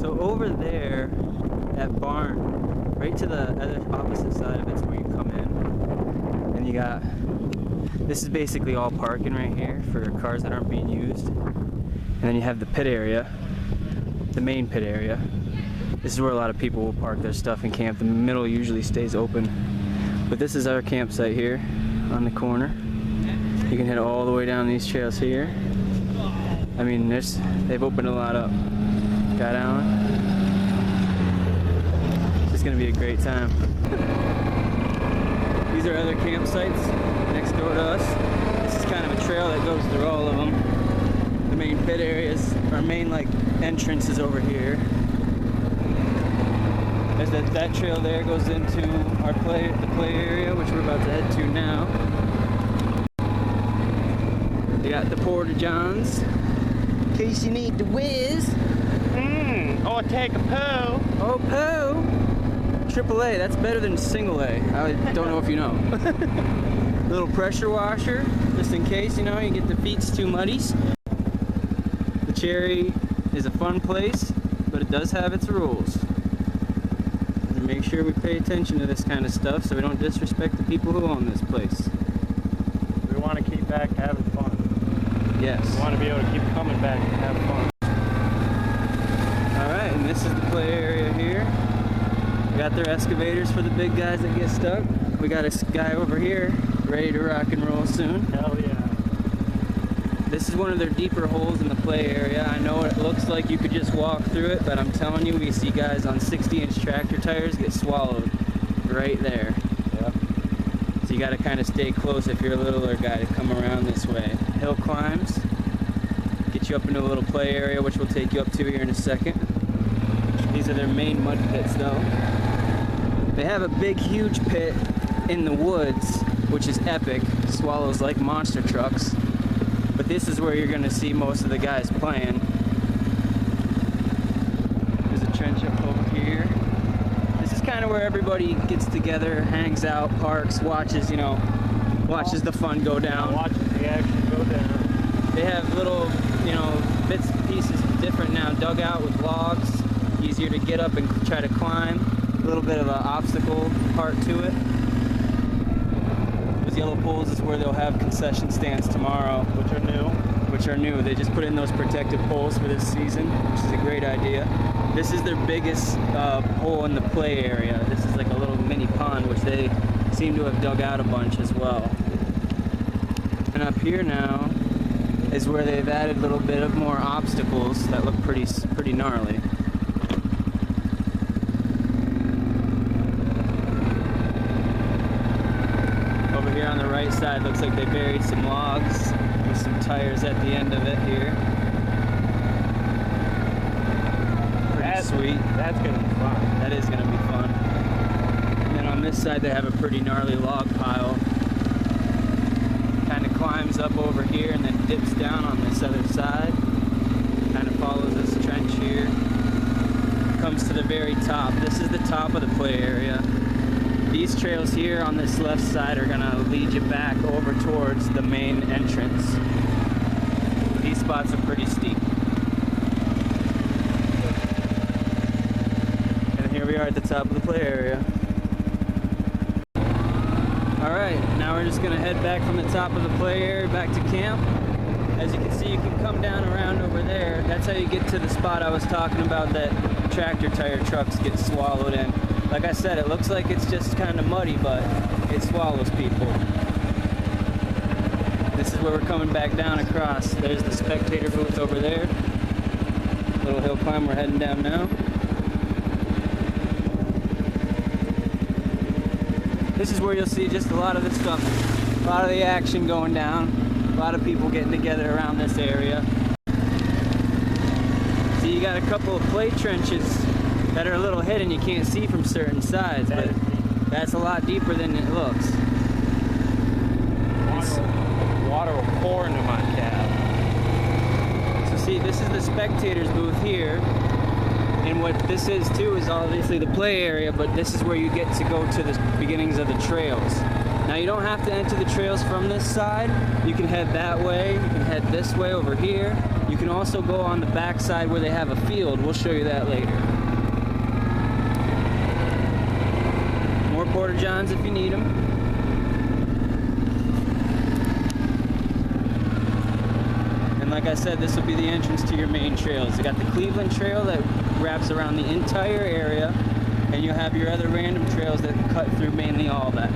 So over there, that barn, right to the other opposite side of it's where you come in. And you got, this is basically all parking right here for cars that aren't being used. And then you have the pit area, the main pit area. This is where a lot of people will park their stuff and camp. The middle usually stays open. But this is our campsite here on the corner. You can head all the way down these trails here. I mean, they've opened a lot up. Got Alan. It's just gonna be a great time. These are other campsites next door to us. This is kind of a trail that goes through all of them. The main pit areas, our main like entrance is over here. There's that trail there goes into our the play area, which we're about to head to now. They got the porta johns, in case you need to whiz. Or take a poo. Oh, poo! AAA, that's better than single A. I don't know if you know. Little pressure washer, just in case, you know, you get the feet's too muddies. The Cherry is a fun place, but it does have its rules. And make sure we pay attention to this kind of stuff so we don't disrespect the people who own this place. We want to keep back having fun. Yes. We want to be able to keep coming back and have fun. Alright, and this is the play area here. We got their excavators for the big guys that get stuck. We got a guy over here ready to rock and roll soon. Hell yeah. This is one of their deeper holes in the play area. I know it looks like you could just walk through it, but I'm telling you, we see guys on 60-inch tractor tires get swallowed right there. Yeah. So you got to kind of stay close if you're a littler guy to come around this way. Hill climbs get you up into a little play area, which we'll take you up to here in a second. These are their main mud pits though. They have a big huge pit in the woods, which is epic. Swallows like monster trucks. But this is where you're gonna see most of the guys playing. There's a trench up over here. This is kind of where everybody gets together, hangs out, parks, watches, you know, watches the fun go down. Watches the action go down. They have little, you know, bits and pieces different now, dug out with logs. Easier to get up and try to climb. A little bit of an obstacle part to it. Those yellow poles is where they'll have concession stands tomorrow, which are new. They just put in those protective poles for this season, which is a great idea. This is their biggest hole in the play area. This is like a little mini pond, which they seem to have dug out a bunch as well. And up here now is where they've added a little bit of more obstacles that look pretty gnarly. Over here on the right side looks like they buried some logs with some tires at the end of it here. Pretty sweet. That's gonna be fun. That is gonna be fun. And then on this side they have a pretty gnarly log pile. Kind of climbs up over here and then dips down on this other side. Kind of follows this trench here. Comes to the very top. This is the top of the play area. These trails here on this left side are gonna lead you back over towards the main entrance. These spots are pretty steep. And here we are at the top of the play area. Alright, now we're just gonna head back from the top of the play area back to camp. As you can see, you can come down around over there. That's how you get to the spot I was talking about that tractor tire trucks get swallowed in. Like I said, it looks like it's just kind of muddy, but it swallows people. This is where we're coming back down across. There's the spectator booth over there. Little hill climb we're heading down now. This is where you'll see just a lot of the stuff, a lot of the action going down, a lot of people getting together around this area. So you got a couple of play trenches that are a little hidden, you can't see from certain sides, but that's a lot deeper than it looks. Water will pour into my cab. So see, this is the spectators booth here, and what this is too is obviously the play area, but this is where you get to go to the beginnings of the trails. Now you don't have to enter the trails from this side. You can head that way, you can head this way over here. You can also go on the back side where they have a field. We'll show you that later. More porta johns if you need them. And like I said, this will be the entrance to your main trails. You got the Cleveland Trail that wraps around the entire area, and you have your other random trails that cut through mainly all that.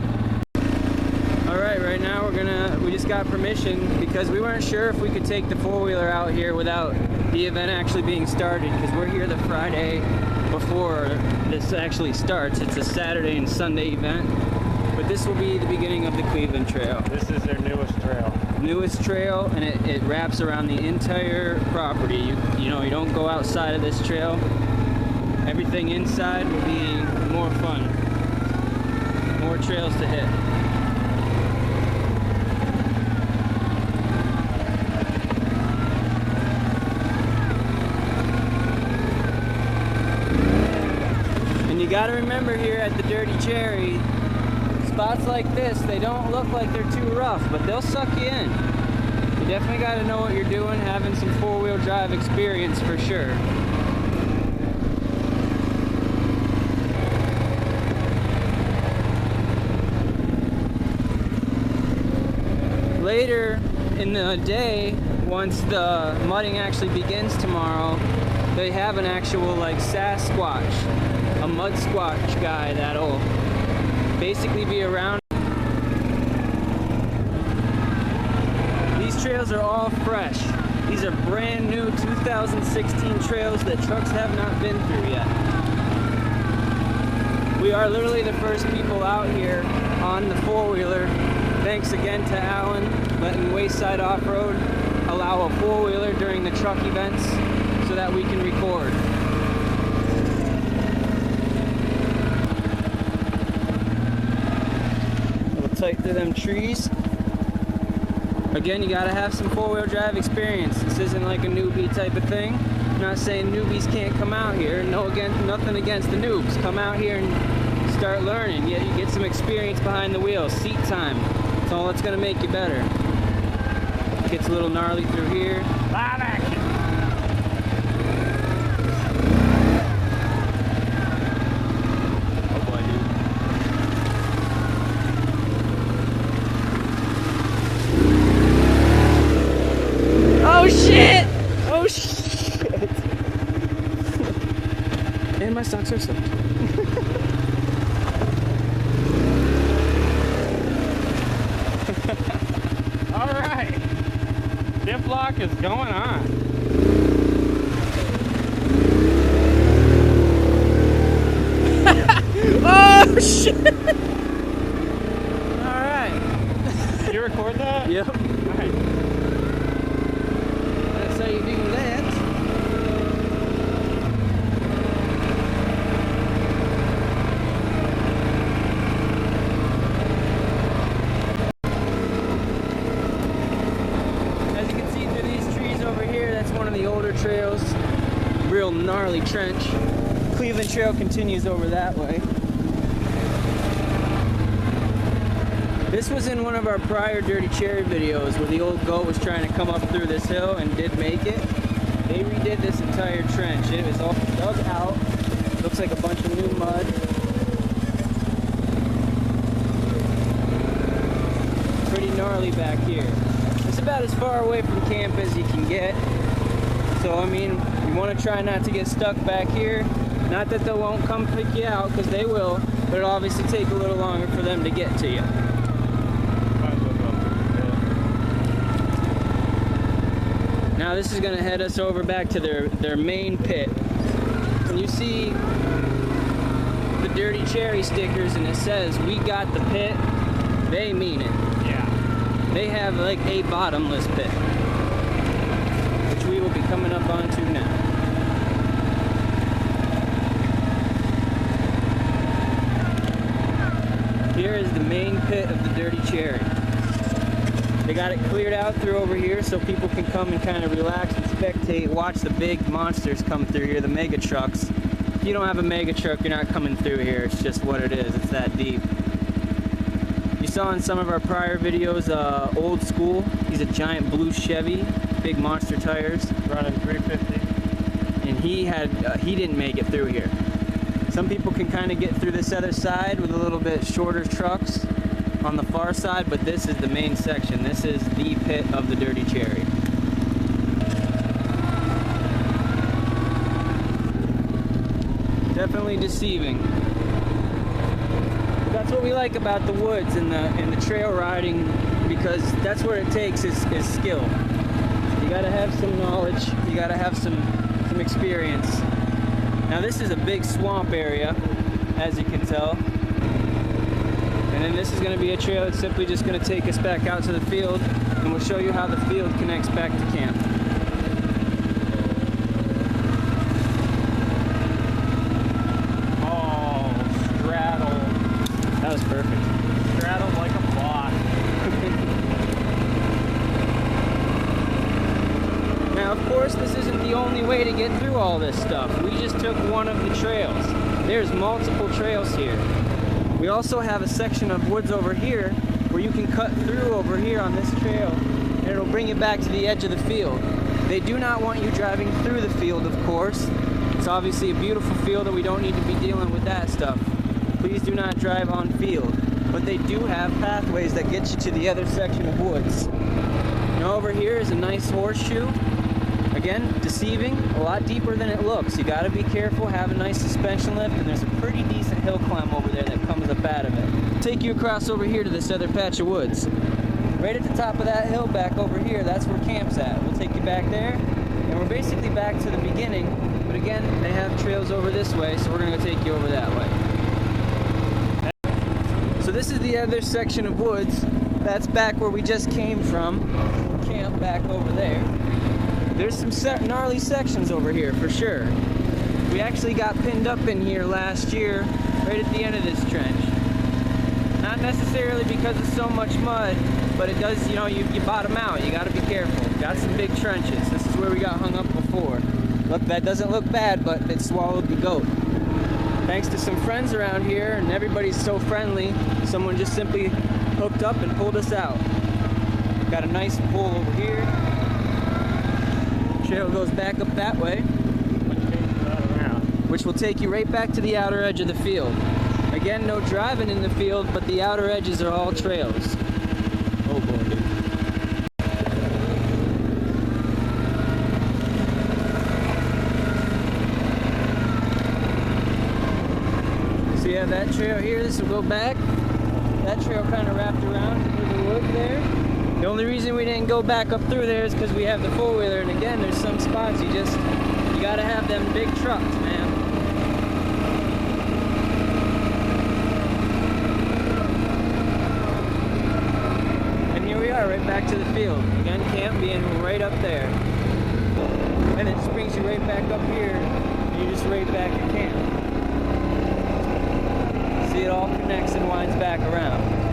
Alright, right now we just got permission because we weren't sure if we could take the four-wheeler out here without the event actually being started, because we're here the Friday before this actually starts. It's a Saturday and Sunday event, but this will be the beginning of the Cleveland Trail. This is their newest trail. Newest trail, and it wraps around the entire property. You know, you don't go outside of this trail. Everything inside will be more fun. More trails to hit. And you gotta remember here at the Dirty Cherry, spots like this, they don't look like they're too rough, but they'll suck you in. You definitely gotta know what you're doing, having some four-wheel drive experience for sure. Later in the day, once the mudding actually begins tomorrow, they have an actual like Sasquatch, a mud squatch guy that'll basically be around. These trails are all fresh. These are brand new 2016 trails that trucks have not been through yet. We are literally the first people out here on the four-wheeler. Thanks again to Alan letting Wasteside Offroad allow a four-wheeler during the truck events so that we can record. A little tight through them trees. Again, you gotta have some four-wheel drive experience. This isn't like a newbie type of thing. I'm not saying newbies can't come out here. Nothing against the noobs. Come out here and start learning. You get some experience behind the wheel. Seat time. That's all that's gonna make you better. It gets a little gnarly through here. Live action! Oh boy, dude. Oh shit! Oh shit! And my socks are soaked. Alright. Dip lock is going on. Oh shit! Alright. Did you record that? Yep. Nice. That's how you do that. As you can see through these trees over here, that's one of the older trails. Real gnarly trench. Cleveland Trail continues over that way. This was in one of our prior Dirty Cherry videos where the old goat was trying to come up through this hill and did make it. They redid this entire trench. It was all dug out. Looks like a bunch of new mud. Pretty gnarly back here. It's about as far away from camp as you can get. So I mean, you want to try not to get stuck back here. Not that they won't come pick you out, because they will, but it'll obviously take a little longer for them to get to you. Now this is going to head us over back to their main pit. When you see the Dirty Cherry stickers and it says, "We got the pit," they mean it. Yeah. They have like a bottomless pit, which we will be coming up onto now. Here is the main pit of the Dirty Cherry. They got it cleared out through over here so people can come and kind of relax and spectate, watch the big monsters come through here, the mega trucks. If you don't have a mega truck, you're not coming through here. It's just what it is. It's that deep. You saw in some of our prior videos, Old School. He's a giant blue Chevy, big monster tires. Running 350. And he didn't make it through here. Some people can kind of get through this other side with a little bit shorter trucks on the far side, but this is the main section. This is the pit of the Dirty Cherry. Definitely deceiving. But that's what we like about the woods and the trail riding, because that's what it takes is skill. You gotta have some knowledge, you gotta have some experience. Now this is a big swamp area, as you can tell. And then this is going to be a trail that's simply just going to take us back out to the field, and we'll show you how the field connects back to camp. Oh, straddle. That was perfect. Straddle like a boss. Now, of course, this isn't the only way to get through all this stuff. We just took one of the trails. There's multiple trails here. We also have a section of woods over here where you can cut through over here on this trail, and it'll bring you back to the edge of the field. They do not want you driving through the field, of course. It's obviously a beautiful field and we don't need to be dealing with that stuff. Please do not drive on field. But they do have pathways that get you to the other section of woods. Now over here is a nice horseshoe. Again, deceiving, a lot deeper than it looks. You gotta be careful, have a nice suspension lift, and there's a pretty decent hill climb over there that comes up out of it. Take you across over here to this other patch of woods. Right at the top of that hill back over here, that's where camp's at. We'll take you back there, and we're basically back to the beginning, but again, they have trails over this way, so we're gonna go take you over that way. So this is the other section of woods. That's back where we just came from. Camp back over there. There's some gnarly sections over here for sure. We actually got pinned up in here last year, right at the end of this trench. Not necessarily because of so much mud, but it does, you know, you bottom out. You gotta be careful. Got some big trenches. This is where we got hung up before. Look, that doesn't look bad, but it swallowed the goat. Thanks to some friends around here, and everybody's so friendly, someone just simply hooked up and pulled us out. Got a nice pull over here. Trail goes back up that way, which will take you right back to the outer edge of the field. Again, no driving in the field, but the outer edges are all trails. Oh boy. So yeah, that trail here, this will go back. That trail kind of wrapped around through the wood there. The only reason we didn't go back up through there is because we have the four-wheeler, and again, there's some spots you gotta have them big trucks, man. And here we are, right back to the field. Again, camp being right up there. And it just brings you right back up here, and you're just right back at camp. See, it all connects and winds back around.